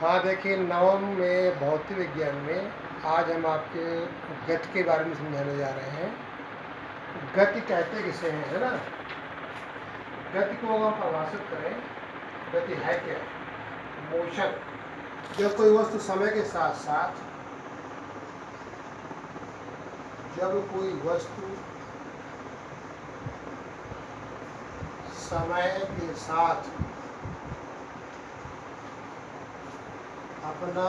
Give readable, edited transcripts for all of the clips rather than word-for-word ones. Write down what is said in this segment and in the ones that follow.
हाँ, देखिए नवम में भौतिक विज्ञान में आज हम आपके गति के बारे में समझाने जा रहे हैं। गति कहते किसे हैं, है ना? गति को अगर हम परिभाषित करें, गति है क्या? मोशन। जब कोई वस्तु समय के साथ साथ जब कोई वस्तु समय के साथ अपना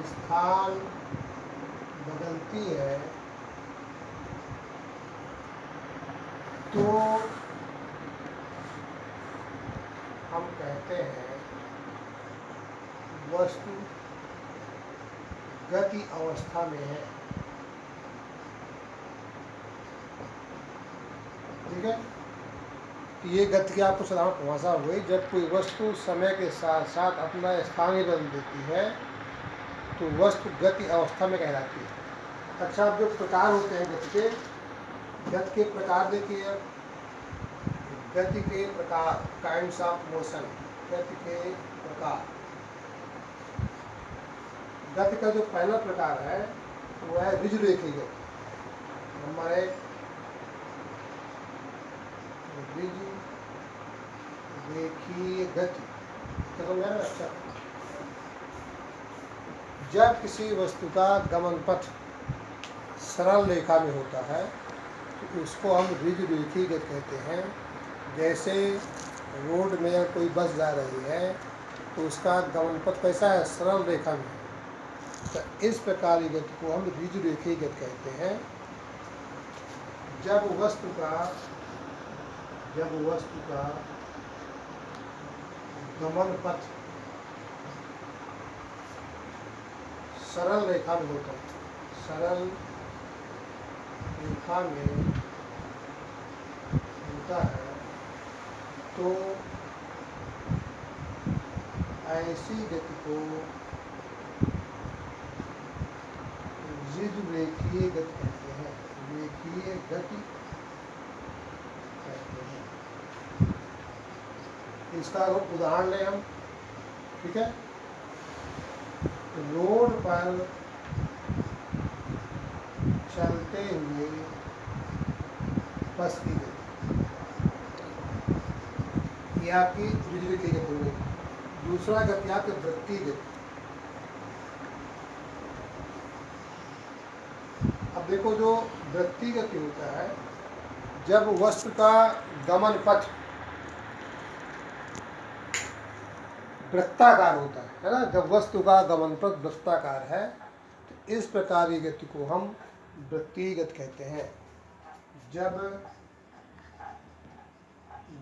स्थान बदलती है तो हम कहते हैं वस्तु गति अवस्था में है। ठीक है, ये गति की आपको साधारण परिभाषा हो गई। जब कोई वस्तु समय के साथ साथ अपना स्थान ही बदल देती है तो वस्तु गति अवस्था में कहलाती है। अच्छा, अब जो प्रकार होते हैं गति के प्रकार देखिए। गति के प्रकार, काइंड्स ऑफ मोशन। गति के प्रकार, गति का जो पहला प्रकार है वो है ऋजुरेखीय गति। नंबर 1 ऋजुरेखीय गति। तो समझ रहे हैं? अच्छा, जब किसी वस्तु का गमन पथ सरल रेखा में होता है तो उसको हम ऋजुरेखीय गति कहते हैं। जैसे रोड में अगर कोई बस जा रही है तो उसका गमन पथ कैसा है? सरल रेखा में। तो इस प्रकार की गति को हम ऋजुरेखीय गति कहते हैं। जब वस्तु का गमन पथ सरल रेखा में होता है, सरल रेखा में होता है तो ऐसी गति को ऋजुरेखीय गति कहते हैं। रेखीय गति कहते हैं। इसका उदाहरण लें हम। ठीक है, रोड पर चलते हुए बस की गति, ये आपकी ऋजुरेखीय गति हो गई। दूसरा गति आपकी वृत्तीय गति। अब देखो, जो वृत्तीय गति होता है, जब वस्तु का गमन पथ वृत्ताकार होता है ना? जब वस्तु का गमन पथ वृत्ताकार है तो इस प्रकार की गति को हम वृत्तीय गति कहते हैं। जब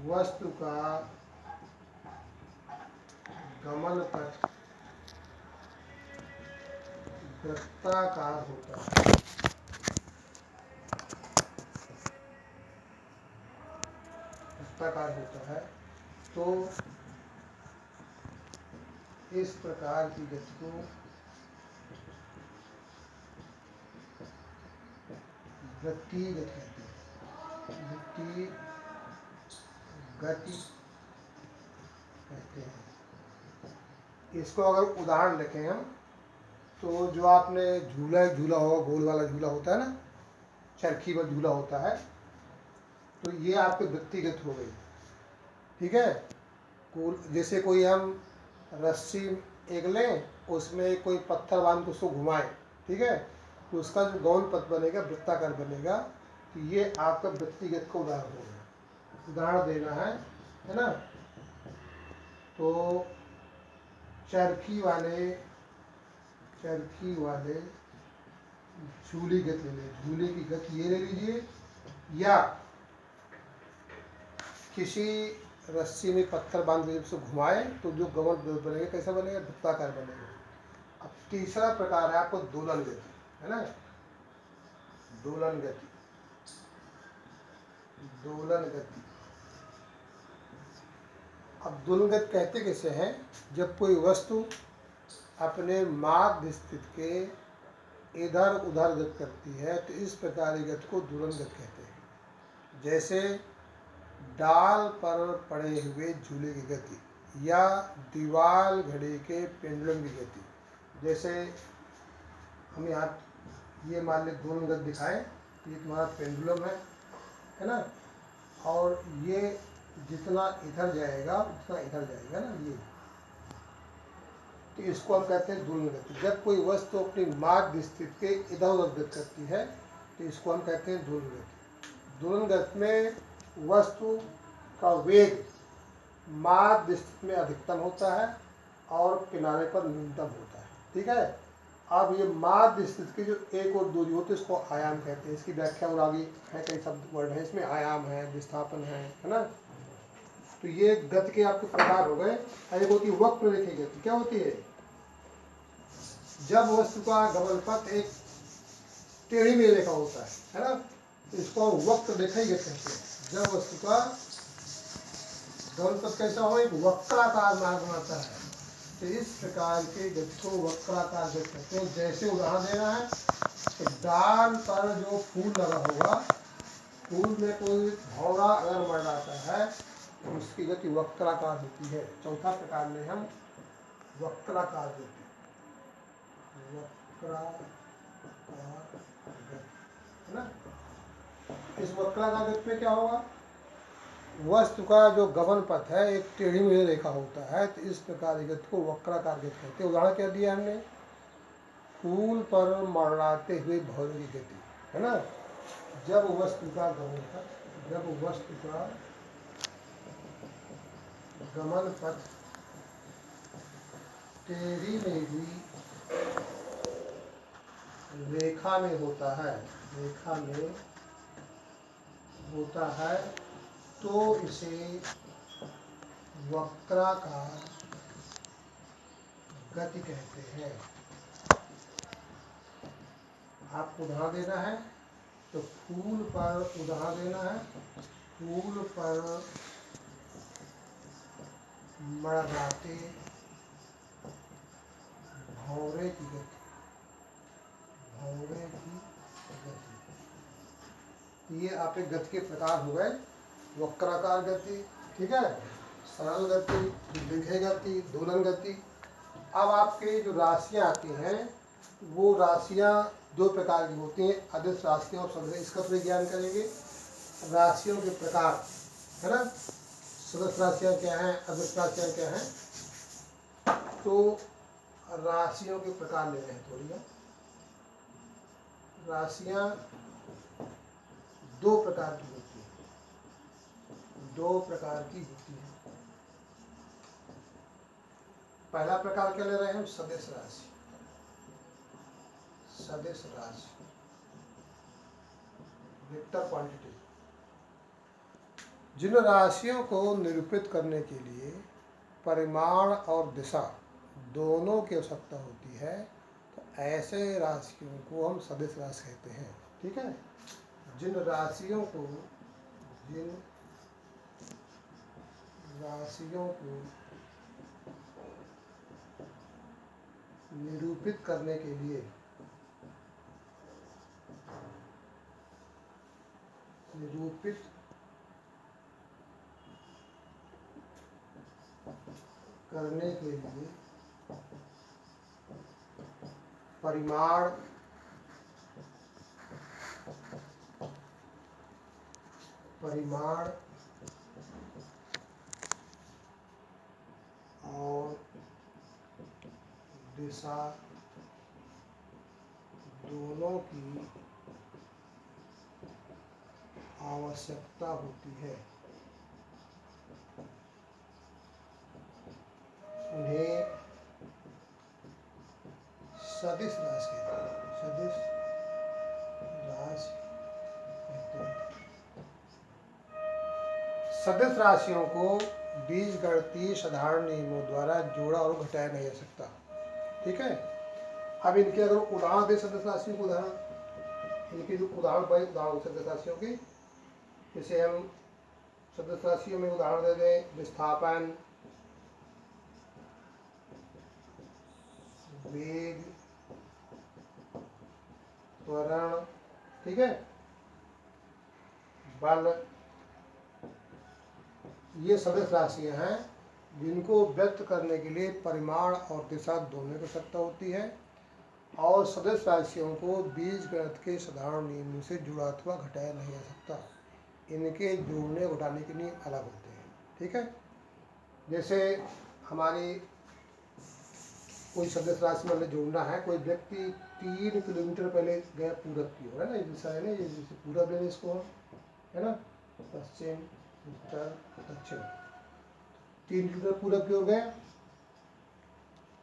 वस्तु का गमन पथ वृत्ताकार होता है, तो इस प्रकार की गति को वृत्तीय गति कहते हैं। वृत्तीय गति कहते हैं। इसको अगर उदाहरण देखें हम, तो जो आपने झूला होगा, गोल वाला झूला होता है ना, चरखी वाला झूला होता है, तो ये आपकी वृत्तीय गति हो गई। ठीक है, जैसे कोई हम रस्सी एक लें, उसमें कोई पत्थर बांध के उसको घुमाएं, ठीक है, तो उसका जो गौन पथ बनेगा वृत्ताकार बनेगा। तो ये आपका वृत्तिगत का उदाहरण होगा। उदाहरण देना है ना? तो चरखी वाले झूली गति ले लें, झूले की गति ये ले लीजिए, या किसी रस्सी में पत्थर बांध के उसको घुमाए तो जो गमन बनेगा कैसा बनेगा? वृत्ताकार बनेगा। अब तीसरा प्रकार है आपको दोलन गति, है ना? दोलन गति। अब दोलन गति कहते किसे हैं? जब कोई वस्तु अपने मार्ग स्थित के इधर उधर गति करती है तो इस प्रकार की गति को दोलन गति कहते हैं। जैसे डाल पर पड़े हुए झूले की गति या दीवार घड़ी के पेंडुलम की गति। जैसे हम यहाँ ये मान लें दोनों गति दिखाएं, ये तुम्हारा पेंडुलम है ना, और ये जितना इधर जाएगा उतना इधर जाएगा ना, ये तो इसको हम कहते हैं दोलन गति। जब कोई वस्तु अपनी माध्य स्थिति के इधर उधर गति करती है तो इसको हम कहते हैं दोलन गति। दोलन गति में वस्तु का वेग माध्य स्थिति में अधिकतम होता है और किनारे पर न्यूनतम होता है। ठीक है, अब ये माध्य स्थिति की जो एक और दूरी होती है इसको आयाम कहते हैं। इसकी व्याख्या और आगे है, कई शब्द वर्ड है इसमें, आयाम है, विस्थापन है ना। तो ये गति के आपके प्रकार हो गए। एक होती है वक्र रेखी गति। क्या होती है? जब वस्तु का गमन पथ एक टेढ़ी मेढ़ी रेखा होता है ना, तो इसको हम वक्र रेखा ही कहते हैं। जब वस्तु का गमन पथ कैसा हो, एक वक्राकार मार्ग बनाता है, तो इस प्रकार के गति को वक्राकार गति कहते हैं। जैसे उदाहरण देना है तो डाल पर जो फूल लगा होगा, फूल में कोई भौरा अगर मंडराता है तो उसकी गति वक्राकार होती है। चौथा प्रकार में हम वक्राकार गति, वक्राकार गति है ना। इस वक्राकार गति में क्या होगा, वस्तु का जो गमन पथ है एक टेढ़ी मेढ़ी रेखा होता है, तो इस प्रकार की गति को वक्राकार गति कहते हैं। उदाहरण क्या दिया हमने, फूल पर मंडराते हुए भौरे की गति है ना। जब वस्तु का गमन पथ, जब वस्तु का गमन पथ टेढ़ी मेढ़ी रेखा में होता है, रेखा में होता है, तो इसे वक्राकार गति कहते हैं। आपको उदाहरण देना है तो फूल पर, उदाहरण देना है, फूल पर मंडराते भौरे की गति, भौरे की गति। ये आपके गति के प्रकार हो गए, वक्राकार गति, ठीक है, सरल गति, दिग्भेद गति, दोलन गति। अब आपके जो राशियाँ आती हैं वो राशियाँ दो प्रकार की होती हैं, अदिश राशियाँ और सदस्य। इसका थोड़ा ज्ञान करेंगे। राशियों के प्रकार है ना, सदस्य राशियाँ क्या हैं, अदिश राशियाँ क्या हैं। तो राशियों के प्रकार ले रहे हैं थोड़ी। राशियाँ दो प्रकार की होती हैं, दो प्रकार की होती हैं। पहला प्रकार क्या ले रहे हैं हम, सदिश राशि, सदिश राशि, वेक्टर क्वांटिटी। जिन राशियों को निरूपित करने के लिए परिमाण और दिशा दोनों की आवश्यकता होती है, तो ऐसे राशियों को हम सदिश राशि कहते हैं। ठीक है, जिन राशियों को निरूपित करने के लिए परिमाण और दिशा दोनों की आवश्यकता होती है, उन्हें सदिश राशि कहते हैं, सदिश राशि कहते हैं। सदिश राशियों को बीजगणितीय साधारण नियमों द्वारा जोड़ा और घटाया नहीं जा सकता। ठीक है, अब इनके अगर उदाहरण दे सदिश राशियों को, उदाहरण इनके जो उदाहरण सदिश राशियों की, जैसे हम सदिश राशियों में उदाहरण दे दें, विस्थापन, वेग, त्वरण, ठीक है, बल, ये सदस्य राशियाँ हैं जिनको व्यक्त करने के लिए परिमाण और दिशा दोनों की आवश्यकता होती है, और सदस्य राशियों को बीजगणित के साधारण नियमों से जुड़ा अथवा घटाया नहीं जा सकता। इनके जोड़ने घटाने के नियम अलग होते हैं। ठीक है, जैसे हमारी कोई सदस्य राशि मतलब जोड़ना है, कोई व्यक्ति 3 किलोमीटर पहले गया पूरब की ओर, है ना, ये दिशा है ना, ये जैसे पूरब है इसको, है ना, पश्चिम उत्तर दक्षिण, 3 किलोमीटर पूरब की ओर गया।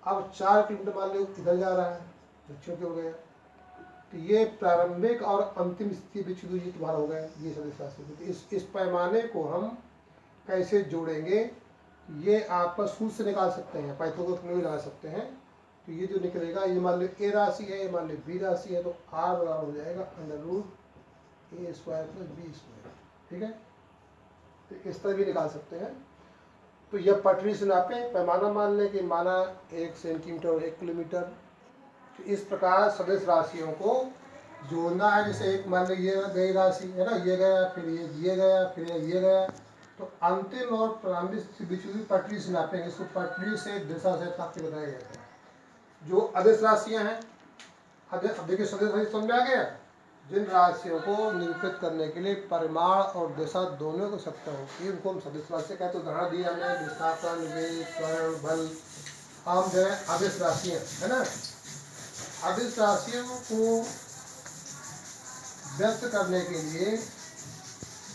अब 4 किलोमीटर मान लो इधर जा रहा है, दक्षिण की ओर गया, तो ये प्रारंभिक और अंतिम स्थिति विच्छेद ये तुम्हारा हो गया, ये सदस्य राशि। तो इस पैमाने को हम कैसे जोड़ेंगे, ये आप सूत्र से निकाल सकते हैं, पाइथागोरस में भी लगा सकते हैं। तो ये जो निकलेगा, ये मान लो ए राशि है, ये मान लो बी राशि है, तो आर बराबर हो जाएगा √a² + b²। ठीक है, तो इस तरह भी निकाल सकते हैं। तो यह पटरी से नापे, पैमाना मान लें कि माना 1 सेंटीमीटर और 1 किलोमीटर। तो इस प्रकार सदस्य राशियों को जोड़ना है। जैसे एक मान लो ये गई राशि है ना, ये गया, फिर ये गया, फिर ये गया, तो अंतिम और प्रारंभिक बीच की पटरी से नापेंगे, इसको पटरी से दिशा से नाप के बताया गया है। जो अदिश राशियां हैं, अब देखिए सदस्य राशि समझ में आ गया। जिन राशियों को निरूपित करने के लिए परिमाण और दिशा दोनों को आवश्यकता होती है, उनको हम सदस्य राशि कहते हैं। उदाहरण दिया हमने, विस्थापन, वेग, त्वरण, बल, आम जो है अदिश राशियाँ, है ना। अदिश राशियों को व्यक्त करने के लिए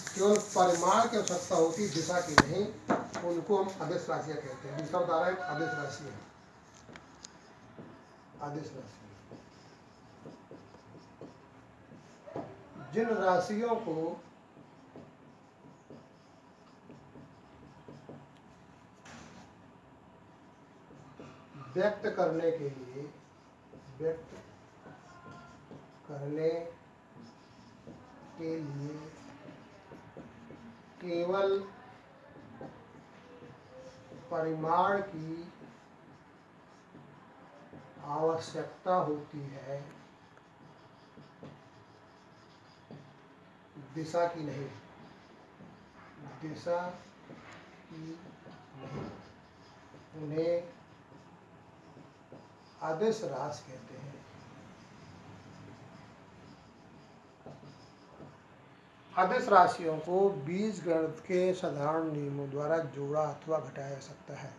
केवल परिमाण की आवश्यकता होती है, दिशा की नहीं, उनको हम अदिश राशियाँ कहते हैं। दूसरा बता रहे हैं अदिश राशियाँ, अदिश राशियाँ जिन राशियों को व्यक्त करने के लिए केवल परिमाण की आवश्यकता होती है, दिशा की नहीं, दिशा की नहीं, उन्हें अदिश राशि कहते हैं। अदिश राशियों को बीजगणित के साधारण नियमों द्वारा जोड़ा अथवा घटाया जा सकता है।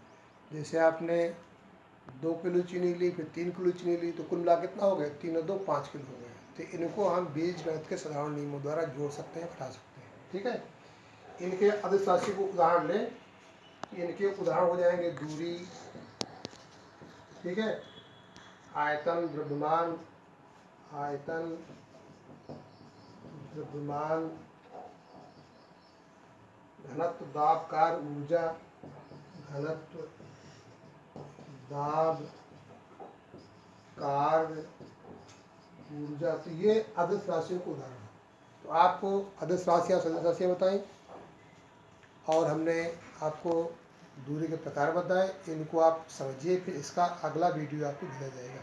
जैसे आपने 2 किलो चीनी ली, फिर 3 किलो चीनी ली, तो कुल मिला कितना हो गया, 3 और 2 5 किलो हो गया। तो इनको हम बीजगणित के साधारण नियमों द्वारा जोड़ सकते हैं, घटा सकते हैं। ठीक है, इनके अदिश राशि को उदाहरण लें, इनके उदाहरण हो जाएंगे दूरी, ठीक है, आयतन, द्रव्यमान, आयतन, द्रव्यमान, घनत्व, दाब, कार्य, ऊर्जा, घनत्व, दाब, कार्य, ऊर्जा। तो ये अदिश राशियों को उदाहरण है। तो आपको अदिश राशियाँ, सदिश राशियाँ बताई, और हमने आपको दूरी के प्रकार बताए। इनको आप समझिए, फिर इसका अगला वीडियो आपको भेजा जाएगा।